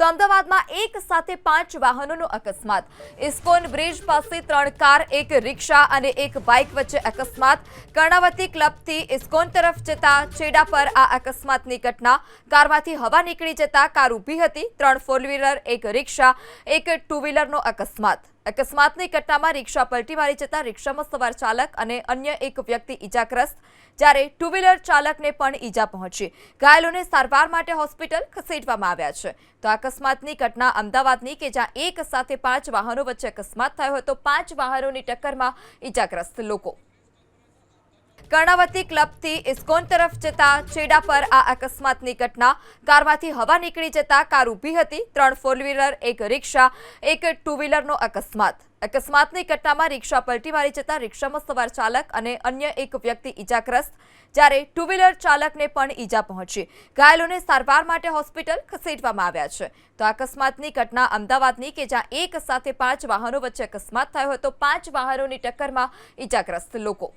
તો અમદાવાદમાં એક સાથે 5 વાહનોનો અકસ્માત। ઇસ્કોન બ્રિજ પાસે 3 કાર, 1 રિક્ષા અને 1 બાઇક વચ્ચે અકસ્માત। કર્ણાવતી ક્લબથી ઇસ્કોન તરફ જતા છેડા પર આ અકસ્માતની ઘટના। કારમાંથી હવા નીકળી જતા કાર ઊભી હતી। 3 4 વ્હીલર, 1 રિક્ષા, 1 2 વ્હીલરનો અકસ્માત। અકસ્માતની ઘટનામાં રિક્ષા પલટી મારી જતા રિક્ષામાં સવાર ચાલક અને અન્ય એક વ્યક્તિ ઈજાગ્રસ્ત, જ્યારે 2 વ્હીલર ચાલકને પણ ઈજા પહોંચી। ઘાયલોને સારવાર માટે હોસ્પિટલ ખસેડવામાં આવ્યા છે। તો અકસ્માતની ઘટના અમદાવાદની કે જ્યાં એક સાથે 5 વાહનો વચ્ચે અકસ્માત થયો હતો। 5 વાહનોની ટક્કરમાં ઈજાગ્રસ્ત લોકો। કર્ણાવતી ક્લબથી ઇસ્કોન તરફ જતા છેડા પર આ અકસ્માતની ઘટના। કારમાંથી હવા નીકળી જતા કાર ઊભી હતી। 3 4 વ્હીલર, 1 રિક્ષા, 1 2 વ્હીલરનો અકસ્માત। અકસ્માતની ઘટનામાં રિક્ષા પલટી મારી જતા રિક્ષામાં સવાર ચાલક અને અન્ય એક વ્યક્તિ ઈજાગ્રસ્ત, જ્યારે 2 વ્હીલર ચાલકને પણ ઈજા પહોંચી। ઘાયલોને સારવાર માટે હોસ્પિટલ ખસેડવામાં આવ્યા છે। તો અકસ્માતની ઘટના અમદાવાદની કે જ્યાં એક સાથે 5 વાહનો વચ્ચે અકસ્માત થયો હતો। 5 વાહનોની ટક્કરમાં ઈજાગ્રસ્ત લોકો।